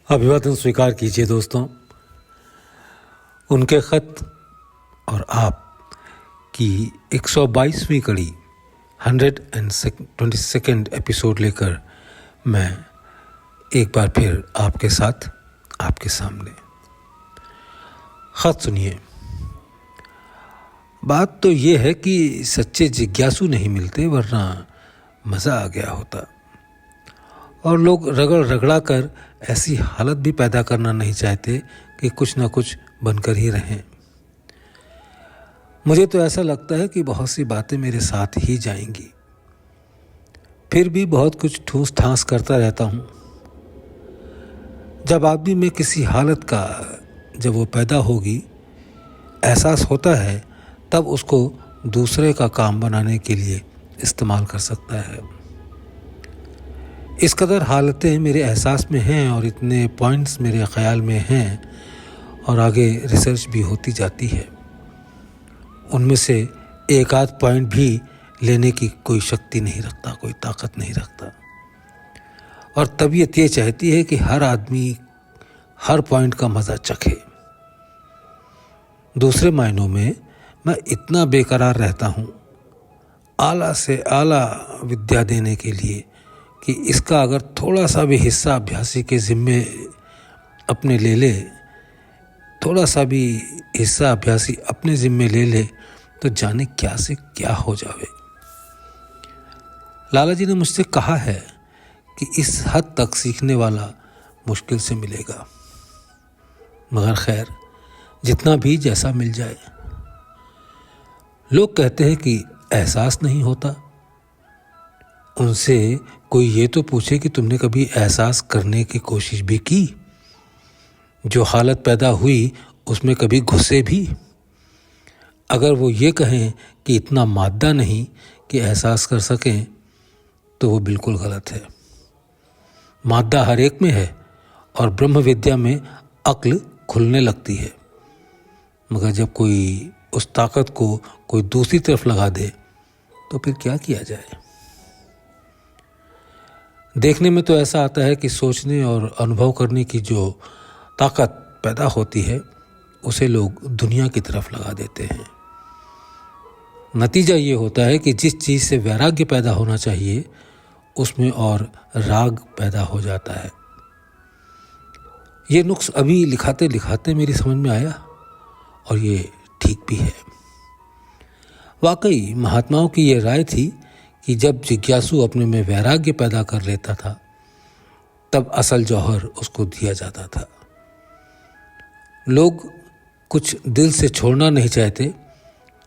अभिवादन स्वीकार कीजिए दोस्तों। उनके ख़त और आप की 122वीं कड़ी 122nd एपिसोड लेकर मैं एक बार फिर आपके साथ आपके सामने। ख़त सुनिए। बात तो ये है कि सच्चे जिज्ञासु नहीं मिलते, वरना मज़ा आ गया होता। और लोग रगड़ रगड़ा कर ऐसी हालत भी पैदा करना नहीं चाहते कि कुछ ना कुछ बनकर ही रहें। मुझे तो ऐसा लगता है कि बहुत सी बातें मेरे साथ ही जाएंगी, फिर भी बहुत कुछ ठूस ठांस करता रहता हूँ। जब आदमी में किसी हालत का जब वो पैदा होगी एहसास होता है, तब उसको दूसरे का काम बनाने के लिए इस्तेमाल कर सकता है। इस कदर हालतें मेरे एहसास में हैं और इतने पॉइंट्स मेरे ख़याल में हैं और आगे रिसर्च भी होती जाती है। उनमें से एक आध पॉइंट भी लेने की कोई शक्ति नहीं रखता, कोई ताकत नहीं रखता। और तबीयत ये चाहती है कि हर आदमी हर पॉइंट का मज़ा चखे। दूसरे मायनों में मैं इतना बेकरार रहता हूँ आला से आला विद्या देने के लिए कि इसका अगर थोड़ा सा भी हिस्सा अभ्यासी के ज़िम्मे अपने ले ले, थोड़ा सा भी हिस्सा अभ्यासी अपने ज़िम्मे ले ले, तो जाने क्या से क्या हो जावे। लाला जी ने मुझसे कहा है कि इस हद तक सीखने वाला मुश्किल से मिलेगा, मगर खैर जितना भी जैसा मिल जाए। लोग कहते हैं कि एहसास नहीं होता। उनसे कोई ये तो पूछे कि तुमने कभी एहसास करने की कोशिश भी की? जो हालत पैदा हुई उसमें कभी घुसे भी? अगर वो ये कहें कि इतना मादा नहीं कि एहसास कर सकें, तो वो बिल्कुल गलत है। मादा हर एक में है और ब्रह्म विद्या में अक्ल खुलने लगती है, मगर जब कोई उस ताकत को कोई दूसरी तरफ लगा दे तो फिर क्या किया जाए। देखने में तो ऐसा आता है कि सोचने और अनुभव करने की जो ताकत पैदा होती है उसे लोग दुनिया की तरफ लगा देते हैं। नतीजा ये होता है कि जिस चीज़ से वैराग्य पैदा होना चाहिए उसमें और राग पैदा हो जाता है। ये नुक्स अभी लिखाते लिखाते मेरी समझ में आया और ये ठीक भी है। वाकई महात्माओं की ये राय थी कि जब जिज्ञासु अपने में वैराग्य पैदा कर लेता था तब असल जौहर उसको दिया जाता था। लोग कुछ दिल से छोड़ना नहीं चाहते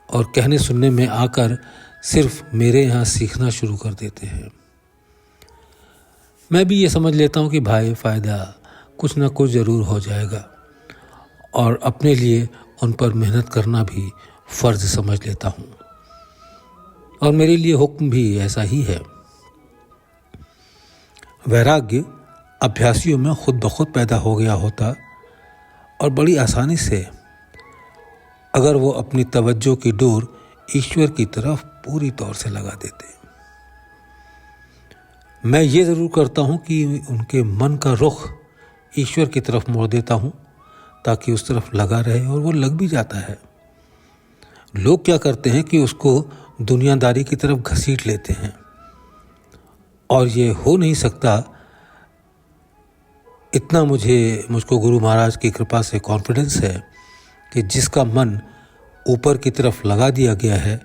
और कहने सुनने में आकर सिर्फ मेरे यहाँ सीखना शुरू कर देते हैं। मैं भी ये समझ लेता हूँ कि भाई फ़ायदा कुछ ना कुछ ज़रूर हो जाएगा और अपने लिए उन पर मेहनत करना भी फ़र्ज समझ लेता हूँ। और मेरे लिए हुक्म भी ऐसा ही है। वैराग्य अभ्यासियों में खुद ब खुद पैदा हो गया होता और बड़ी आसानी से, अगर वो अपनी तवज्जो की डोर ईश्वर की तरफ पूरी तौर से लगा देते। मैं ये ज़रूर करता हूँ कि उनके मन का रुख ईश्वर की तरफ मोड़ देता हूँ ताकि उस तरफ लगा रहे, और वो लग भी जाता है। लोग क्या करते हैं कि उसको दुनियादारी की तरफ घसीट लेते हैं, और ये हो नहीं सकता। इतना मुझको गुरु महाराज की कृपा से कॉन्फिडेंस है कि जिसका मन ऊपर की तरफ लगा दिया गया है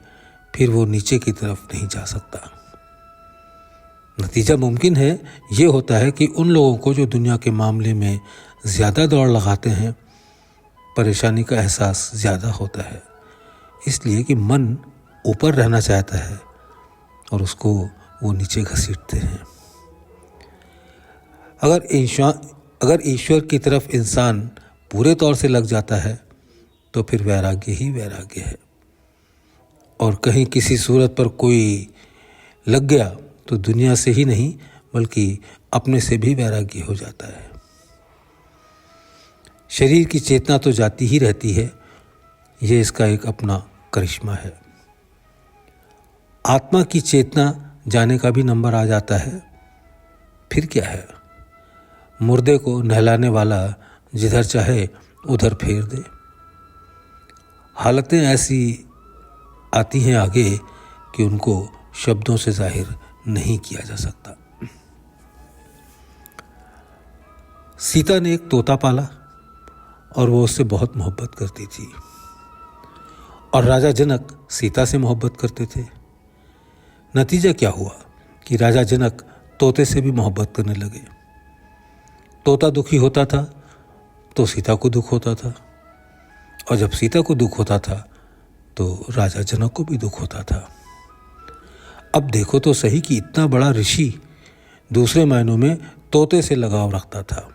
फिर वो नीचे की तरफ नहीं जा सकता। नतीजा मुमकिन है ये होता है कि उन लोगों को जो दुनिया के मामले में ज़्यादा दौड़ लगाते हैं परेशानी का एहसास ज़्यादा होता है, इसलिए कि मन ऊपर रहना चाहता है और उसको वो नीचे घसीटते हैं। अगर ईश्वर की तरफ इंसान पूरे तौर से लग जाता है तो फिर वैराग्य ही वैराग्य है। और कहीं किसी सूरत पर कोई लग गया तो दुनिया से ही नहीं बल्कि अपने से भी वैराग्य हो जाता है। शरीर की चेतना तो जाती ही रहती है, ये इसका एक अपना करिश्मा है। आत्मा की चेतना जाने का भी नंबर आ जाता है, फिर क्या है। मुर्दे को नहलाने वाला जिधर चाहे उधर फेर दे। हालतें ऐसी आती हैं आगे कि उनको शब्दों से जाहिर नहीं किया जा सकता। सीता ने एक तोता पाला और वो उससे बहुत मोहब्बत करती थी, और राजा जनक सीता से मोहब्बत करते थे। नतीजा क्या हुआ कि राजा जनक तोते से भी मोहब्बत करने लगे। तोता दुखी होता था तो सीता को दुख होता था, और जब सीता को दुख होता था तो राजा जनक को भी दुख होता था। अब देखो तो सही कि इतना बड़ा ऋषि दूसरे मायनों में तोते से लगाव रखता था।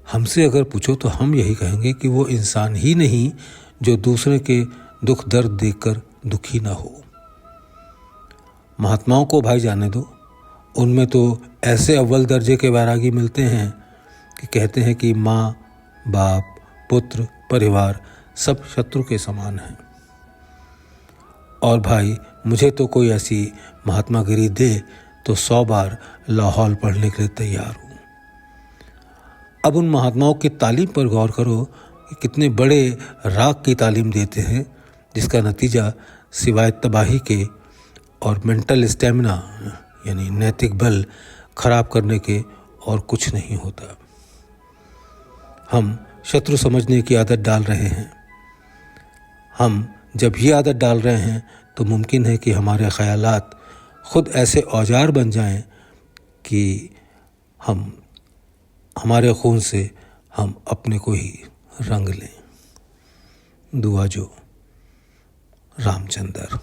हमसे अगर पूछो तो हम यही कहेंगे कि वो इंसान ही नहीं जो दूसरे के दुख दर्द देखकर दुखी ना हो। महात्माओं को भाई जाने दो, उनमें तो ऐसे अव्वल दर्जे के वैरागी मिलते हैं कि कहते हैं कि माँ, बाप, पुत्र, परिवार सब शत्रु के समान हैं। और भाई मुझे तो कोई ऐसी महात्मागिरी दे तो 100 बार लाहौल पढ़ने के लिए तैयार हूँ। अब उन महात्माओं की तालीम पर गौर करो कि कितने बड़े राग की तालीम देते हैं, जिसका नतीजा सिवाय तबाही के और मेंटल स्टेमिना यानी नैतिक बल खराब करने के और कुछ नहीं होता। हम शत्रु समझने की आदत डाल रहे हैं। हम जब ये आदत डाल रहे हैं तो मुमकिन है कि हमारे ख्यालात खुद ऐसे औजार बन जाएं कि हमारे खून से हम अपने को ही रंग लें। दुआ जो रामचंद्र।